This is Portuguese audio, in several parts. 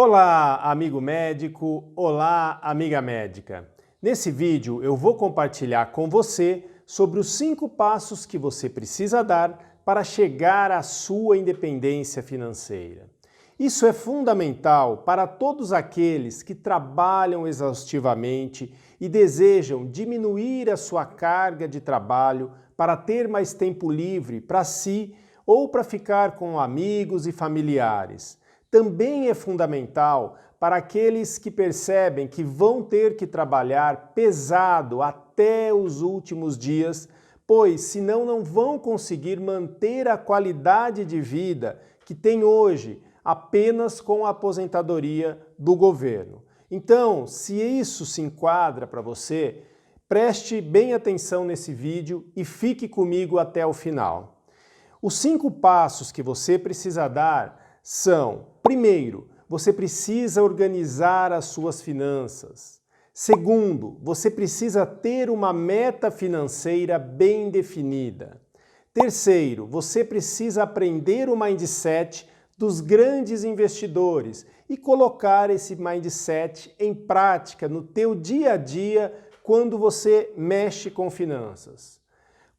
Olá, amigo médico! Olá, amiga médica! Nesse vídeo eu vou compartilhar com você sobre os 5 passos que você precisa dar para chegar à sua independência financeira. Isso é fundamental para todos aqueles que trabalham exaustivamente e desejam diminuir a sua carga de trabalho para ter mais tempo livre para si ou para ficar com amigos e familiares. Também é fundamental para aqueles que percebem que vão ter que trabalhar pesado até os últimos dias, pois senão não vão conseguir manter a qualidade de vida que tem hoje apenas com a aposentadoria do governo. Então, se isso se enquadra para você, preste bem atenção nesse vídeo e fique comigo até o final. Os 5 passos que você precisa dar são: primeiro, você precisa organizar as suas finanças. Segundo, você precisa ter uma meta financeira bem definida. Terceiro, você precisa aprender o mindset dos grandes investidores e colocar esse mindset em prática no teu dia a dia quando você mexe com finanças.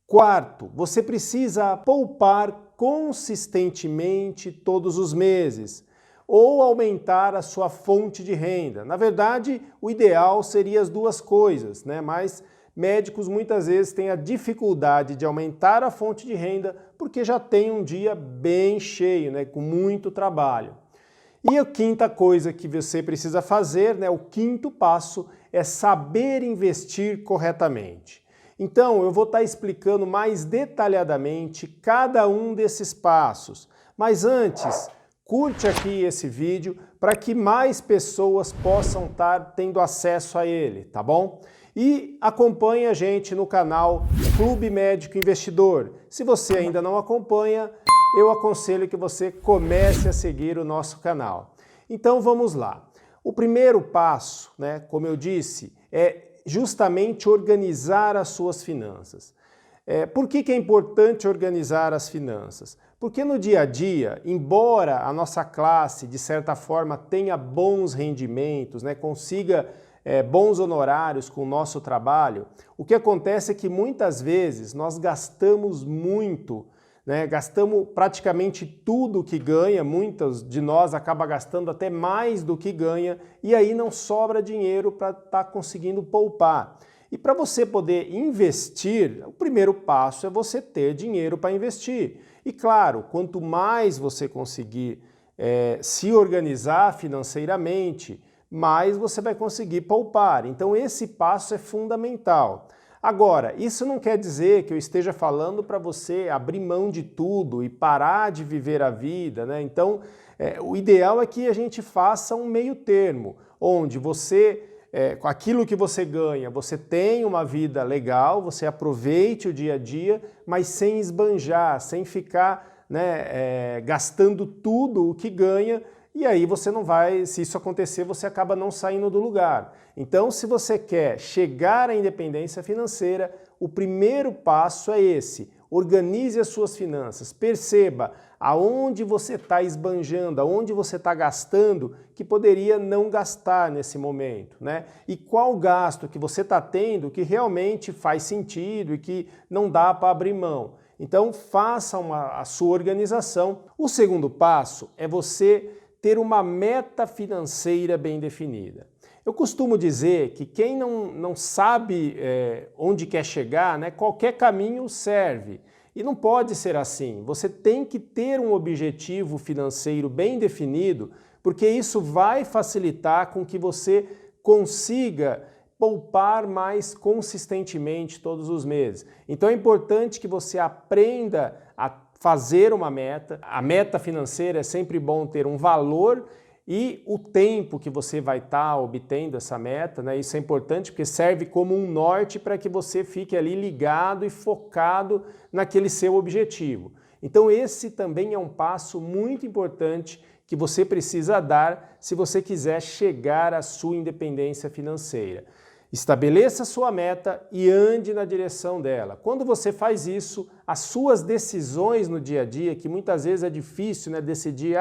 Quarto, você precisa poupar consistentemente todos os meses ou aumentar a sua fonte de renda. Na verdade, o ideal seria as duas coisas, né? Mas médicos muitas vezes têm a dificuldade de aumentar a fonte de renda porque já tem um dia bem cheio, né? Com muito trabalho. E a quinta coisa que você precisa fazer, né? O quinto passo é saber investir corretamente. Então, eu vou estar explicando mais detalhadamente cada um desses passos. Mas antes, curte aqui esse vídeo para que mais pessoas possam estar tendo acesso a ele, tá bom? E acompanhe a gente no canal Clube Médico Investidor. Se você ainda não acompanha, eu aconselho que você comece a seguir o nosso canal. Então vamos lá. O primeiro passo, né, como eu disse, é justamente organizar as suas finanças. Por que é importante organizar as finanças? Porque no dia a dia, embora a nossa classe, de certa forma, tenha bons rendimentos, né, consiga bons honorários com o nosso trabalho, o que acontece é que muitas vezes nós gastamos muito, né, gastamos praticamente tudo que ganha, muitos de nós acabam gastando até mais do que ganha e aí não sobra dinheiro para estar conseguindo poupar. E para você poder investir, o primeiro passo é você ter dinheiro para investir. E claro, quanto mais você conseguir se organizar financeiramente, mais você vai conseguir poupar. Então esse passo é fundamental. Agora, isso não quer dizer que eu esteja falando para você abrir mão de tudo e parar de viver a vida, né? Então, o ideal é que a gente faça um meio termo, onde você, com aquilo que você ganha, você tem uma vida legal, você aproveite o dia a dia, mas sem esbanjar, sem ficar, né, gastando tudo o que ganha. E aí você não vai, se isso acontecer, você acaba não saindo do lugar. Então, se você quer chegar à independência financeira, o primeiro passo é esse. Organize as suas finanças, perceba aonde você está esbanjando, aonde você está gastando que poderia não gastar nesse momento, né? E qual gasto que você está tendo que realmente faz sentido e que não dá para abrir mão. Então, faça a sua organização. O segundo passo é você ter uma meta financeira bem definida. Eu costumo dizer que quem não sabe onde quer chegar, né, qualquer caminho serve. E não pode ser assim. Você tem que ter um objetivo financeiro bem definido, porque isso vai facilitar com que você consiga poupar mais consistentemente todos os meses. Então é importante que você aprenda a fazer uma meta. A meta financeira é sempre bom ter um valor e o tempo que você vai estar obtendo essa meta, né? Isso é importante porque serve como um norte para que você fique ali ligado e focado naquele seu objetivo. Então esse também é um passo muito importante que você precisa dar se você quiser chegar à sua independência financeira. Estabeleça a sua meta e ande na direção dela. Quando você faz isso, as suas decisões no dia a dia, que muitas vezes é difícil, né, decidir,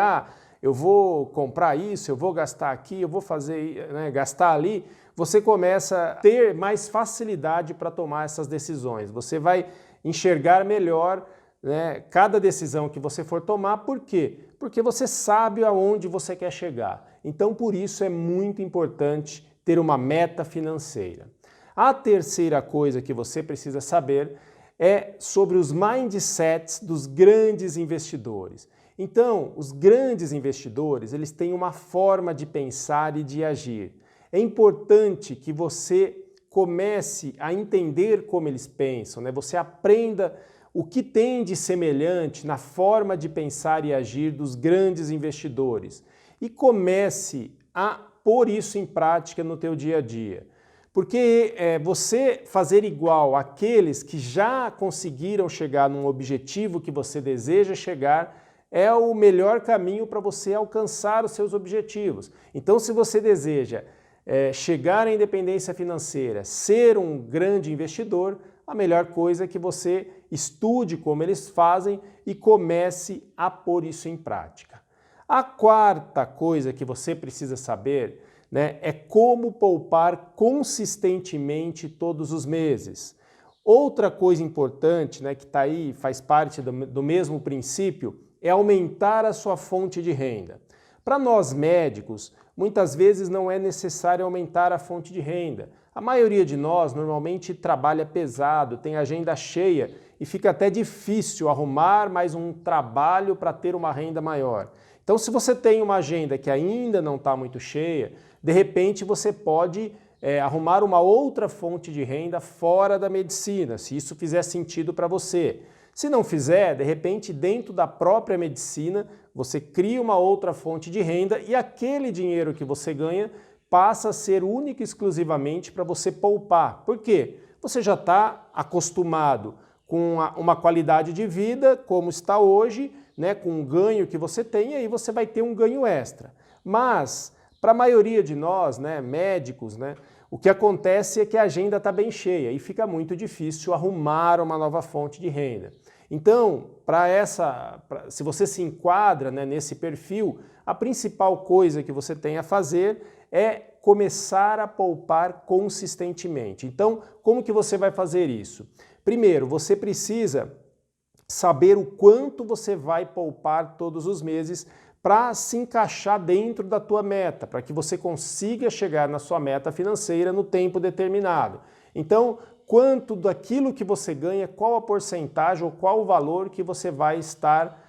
eu vou comprar isso, eu vou gastar aqui, eu vou fazer, né, gastar ali, você começa a ter mais facilidade para tomar essas decisões. Você vai enxergar melhor, né, cada decisão que você for tomar. Por quê? Porque você sabe aonde você quer chegar. Então, por isso é muito importante ter uma meta financeira. A terceira coisa que você precisa saber é sobre os mindsets dos grandes investidores. Então, os grandes investidores, eles têm uma forma de pensar e de agir. É importante que você comece a entender como eles pensam, né? Você aprenda o que tem de semelhante na forma de pensar e agir dos grandes investidores e comece a pôr isso em prática no teu dia a dia. Porque você fazer igual àqueles que já conseguiram chegar num objetivo que você deseja chegar é o melhor caminho para você alcançar os seus objetivos. Então, se você deseja chegar à independência financeira, ser um grande investidor, a melhor coisa é que você estude como eles fazem e comece a pôr isso em prática. A quarta coisa que você precisa saber, né, é como poupar consistentemente todos os meses. Outra coisa importante, né, que está aí, faz parte do mesmo princípio, é aumentar a sua fonte de renda. Para nós médicos, muitas vezes não é necessário aumentar a fonte de renda. A maioria de nós normalmente trabalha pesado, tem agenda cheia e fica até difícil arrumar mais um trabalho para ter uma renda maior. Então, se você tem uma agenda que ainda não está muito cheia, de repente você pode arrumar uma outra fonte de renda fora da medicina, se isso fizer sentido para você. Se não fizer, de repente, dentro da própria medicina, você cria uma outra fonte de renda e aquele dinheiro que você ganha passa a ser único e exclusivamente para você poupar. Por quê? Você já está acostumado com uma qualidade de vida como está hoje, né, com o ganho que você tem, e aí você vai ter um ganho extra. Mas, para a maioria de nós, né, médicos, né, o que acontece é que a agenda está bem cheia e fica muito difícil arrumar uma nova fonte de renda. Então, se você se enquadra, né, nesse perfil, a principal coisa que você tem a fazer é começar a poupar consistentemente. Então, como que você vai fazer isso? Primeiro, você precisa saber o quanto você vai poupar todos os meses para se encaixar dentro da tua meta, para que você consiga chegar na sua meta financeira no tempo determinado. Então, quanto daquilo que você ganha, qual a porcentagem ou qual o valor que você vai estar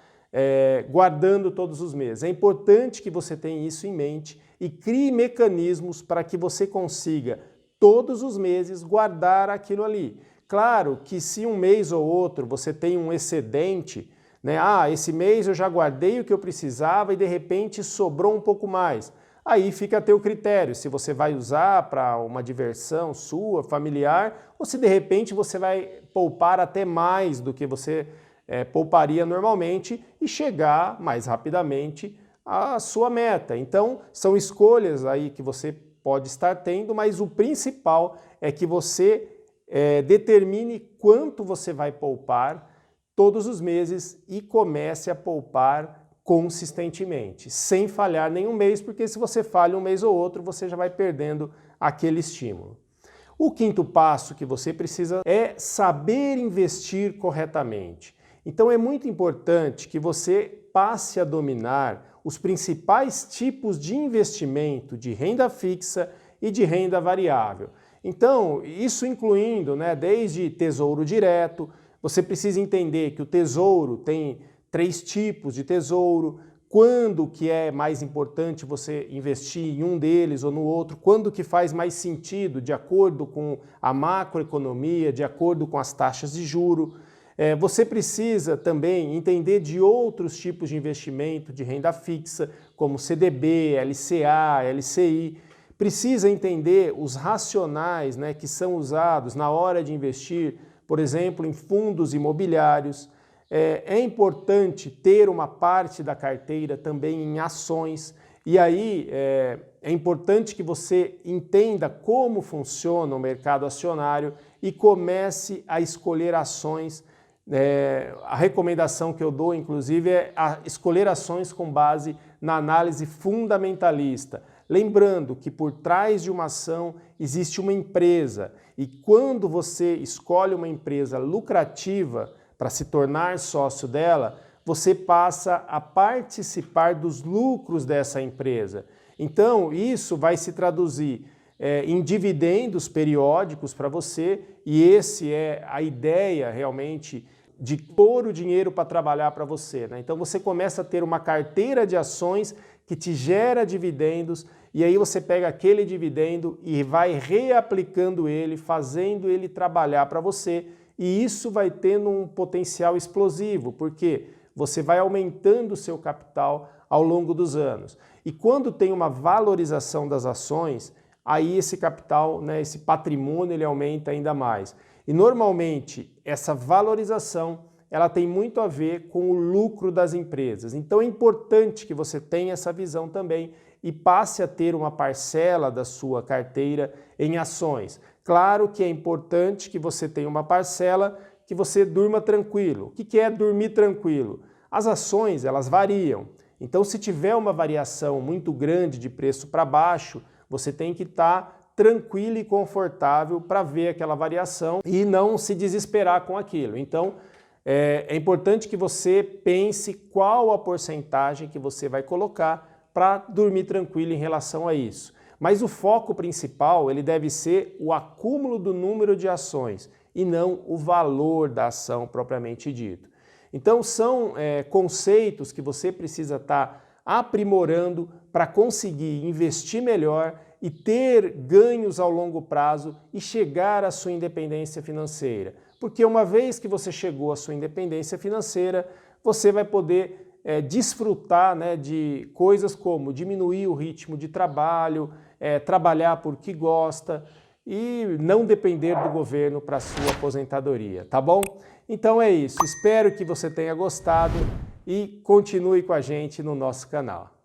guardando todos os meses. É importante que você tenha isso em mente e crie mecanismos para que você consiga todos os meses guardar aquilo ali. Claro que se um mês ou outro você tem um excedente, né? Esse mês eu já guardei o que eu precisava e de repente sobrou um pouco mais. Aí fica a teu critério, se você vai usar para uma diversão sua, familiar, ou se de repente você vai poupar até mais do que você pouparia normalmente e chegar mais rapidamente à sua meta. Então, são escolhas aí que você pode estar tendo, mas o principal é que você determine quanto você vai poupar todos os meses e comece a poupar consistentemente, sem falhar nenhum mês, porque se você falha um mês ou outro, você já vai perdendo aquele estímulo. O quinto passo que você precisa é saber investir corretamente. Então é muito importante que você passe a dominar os principais tipos de investimento de renda fixa e de renda variável. Então, isso incluindo, né, desde tesouro direto. Você precisa entender que o tesouro tem 3 tipos de tesouro, quando que é mais importante você investir em um deles ou no outro, quando que faz mais sentido de acordo com a macroeconomia, de acordo com as taxas de juro. Você precisa também entender de outros tipos de investimento de renda fixa, como CDB, LCA, LCI. Precisa entender os racionais, né, que são usados na hora de investir, por exemplo, em fundos imobiliários. É importante ter uma parte da carteira também em ações, e aí é importante que você entenda como funciona o mercado acionário e comece a escolher ações. A recomendação que eu dou, inclusive, é escolher ações com base na análise fundamentalista. Lembrando que por trás de uma ação existe uma empresa e quando você escolhe uma empresa lucrativa para se tornar sócio dela, você passa a participar dos lucros dessa empresa. Então, isso vai se traduzir em dividendos periódicos para você e esse é a ideia realmente de pôr o dinheiro para trabalhar para você, né? Então você começa a ter uma carteira de ações que te gera dividendos e aí você pega aquele dividendo e vai reaplicando ele, fazendo ele trabalhar para você e isso vai tendo um potencial explosivo, porque você vai aumentando o seu capital ao longo dos anos. E quando tem uma valorização das ações, aí esse capital, né, esse patrimônio, ele aumenta ainda mais. E normalmente essa valorização ela tem muito a ver com o lucro das empresas. Então é importante que você tenha essa visão também e passe a ter uma parcela da sua carteira em ações. Claro que é importante que você tenha uma parcela que você durma tranquilo. O que é dormir tranquilo? As ações elas variam. Então se tiver uma variação muito grande de preço para baixo, você tem que estar tranquilo e confortável para ver aquela variação e não se desesperar com aquilo. Então, é importante que você pense qual a porcentagem que você vai colocar para dormir tranquilo em relação a isso. Mas o foco principal ele deve ser o acúmulo do número de ações e não o valor da ação propriamente dito. Então, são conceitos que você precisa estar aprimorando para conseguir investir melhor e ter ganhos ao longo prazo e chegar à sua independência financeira. Porque uma vez que você chegou à sua independência financeira, você vai poder desfrutar, né, de coisas como diminuir o ritmo de trabalho, trabalhar porque gosta e não depender do governo para a sua aposentadoria, tá bom? Então é isso, espero que você tenha gostado e continue com a gente no nosso canal.